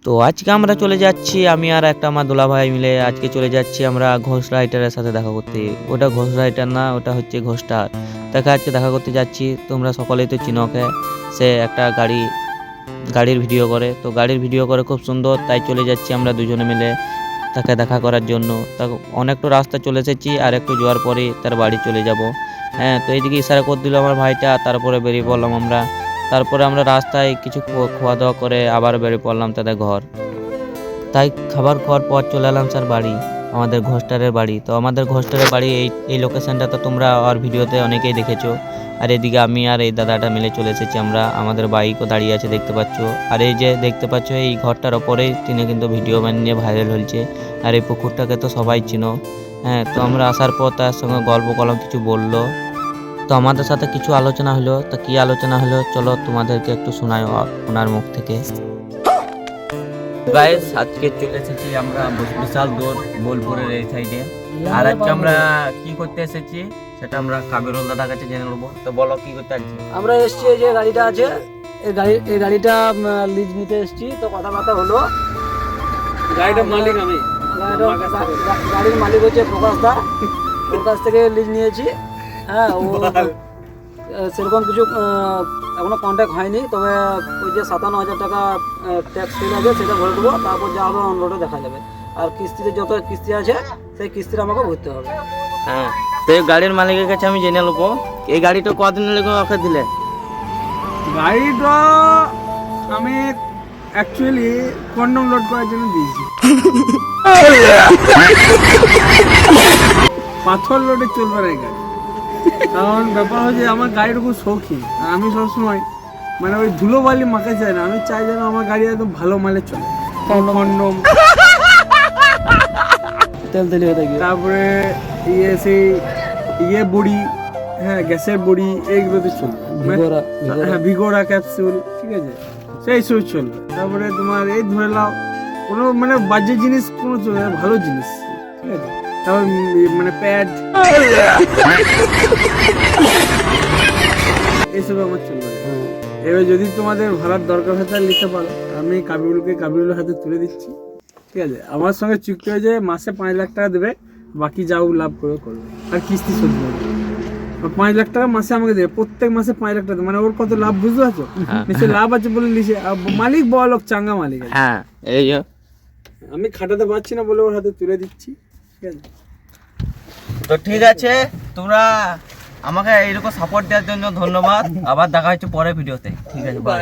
তো আজকে আমরা চলে যাচ্ছি, আমি আর একটা আমার দোলা ভাই মিলে আজকে চলে যাচ্ছি আমরা ঘোষ রাইটারের সাথে দেখা করতে। ওটা ঘোষ রাইটার না, ওটা হচ্ছে ঘোষটার। তাকে আজকে দেখা করতে যাচ্ছি। তোমরা সকলেই তো চিনোকে, সে একটা গাড়ির ভিডিও করে, তো গাড়ির ভিডিও করে খুব সুন্দর, তাই চলে যাচ্ছি আমরা দুজনে মিলে তাকে দেখা করার জন্য। তা অনেকটা রাস্তা চলে এসেছি, আর একটু যাওয়ার পরে তার বাড়ি চলে যাব। হ্যাঁ, তো এইদিকে ইশারা করে দিল আমার ভাইটা, তারপরে বেরিয়ে পড়লাম আমরা। তারপরে আমরা রাস্তায় কিছু খাওয়া দাওয়া করে আবার বেরিয়ে পড়লাম তাদের ঘর। তাই খাবার খাওয়ার পর চলে এলাম স্যার বাড়ি, আমাদের ঘোষটারের বাড়ি। তো আমাদের ঘোষটারের বাড়ি এই লোকেশনটা তো তোমরা আর ভিডিওতে অনেকেই দেখেছো। আর এদিকে আমি আর এই দাদাটা মিলে চলে এসেছি আমরা, আমাদের বাইকও দাঁড়িয়ে আছে দেখতে পাচ্ছ। আর এই যে দেখতে পাচ্ছ এই ঘরটার ওপরেই তিনি কিন্তু ভিডিও বানিয়ে ভাইরাল হয়েছে। আর এই পুকুরটাকে তো সবাই চিনো। হ্যাঁ, তো আমরা আসার পর তার সঙ্গে গল্প করলাম, কিছু বললো। তো আমাদের সাথে কিছু আলোচনা হলো। তা কি আলোচনা হলো চলো তোমাদেরকে একটু শোনাই ওনার মুখ থেকে। গাইস, আজকে চলে এসেছি আমরা বিশাল দৌড় বোলপুরের এই সাইডে। আর আজকে আমরা কি করতে এসেছি সেটা আমরা কাবিরুল দাদার কাছে জেনে নেবো। তো বলো কি করতে আসছি? আমরা এসছি, এই যে গাড়িটা আছে, এই গাড়িটা লিজ নিতে এসছি। তো কথাবার্তা হলো, গাড়িটার মালিক আমি, গাড়ির মালিক হচ্ছে প্রকাশ দা, ওর কাছ থেকে লিজ নিয়েছি। হ্যাঁ, ও সেরকম কিছু এখনো কন্ট্যাক্ট হয়নি, তবে ওই যে 57,000 টাকা ট্যাক্স ফিল আছে সেটা ভরে দেবো, তারপর যা হবে অনরোডে দেখা যাবে। আর কিস্তিতে যত কিস্তি আছে সেই কিস্তিটা আমাকে ভরতে হবে। হ্যাঁ, তো এই গাড়ির মালিকের কাছে আমি জেনে নেবো এই গাড়িটা কদিন লেগে ওকে দিলে। গাড়িটা আমি অ্যাকচুয়ালি কন্ডম লোড করার জন্য দিয়েছি। পাথর লোডে চলবে না এই গাড়ি, কারণ ব্যাপার হচ্ছে আমার গাড়ির খুব শৌখিন। আর আমি সবসময় মানে ওই ধুলো বালি মাকে চাই না, আমি চাই যেন আমার গাড়ি একদম ভালো মালে চলে। কন্ডম, তেল হয়ে থাকে, তারপরে সেই বড়ি, হ্যাঁ গ্যাসের বড়ি, এইগুলোতে চলবে। হ্যাঁ, ভিগোরা ক্যাপসুল, ঠিক আছে, সেই সব চলবে। তারপরে তোমার এই ধরে নাও কোনো মানে বাজে জিনিস কোনো চলবে না, ভালো জিনিস, ঠিক আছে। তারপর মানে প্যাড, এইসব আমার চলবে। এবার যদি তোমাদের ভাড়ার দরকার হয় তাহলে নিতে পারো, আমি কাবিরুলের হাতে তুলে দিচ্ছি, ঠিক আছে। আমার সঙ্গে চুক্তি হয়েছে মাসে 5 লাখ টাকা দেবে, বাকি যাও লাভ করবে, আর কিস্তি শোধ করবে। 5 লাখ টাকা মাসে আমাকে দেবে, প্রত্যেক মাসে 5 লাখ টাকা, মানে ওর কত লাভ বুঝতে পারছো? নিশ্চয় লাভ আছে বলে নিচে মালিক বড় লোক, চাঙ্গা মালিক। হ্যাঁ, এই যে আমি খাটাতে পারছি না বলে ওর হাতে তুলে দিচ্ছি, ঠিক আছে। তো ঠিক আছে, তোমরা আমাকে এইরকম সাপোর্ট দেওয়ার জন্য ধন্যবাদ। আবার দেখা হচ্ছে পরের ভিডিওতে, ঠিক আছে, বাই।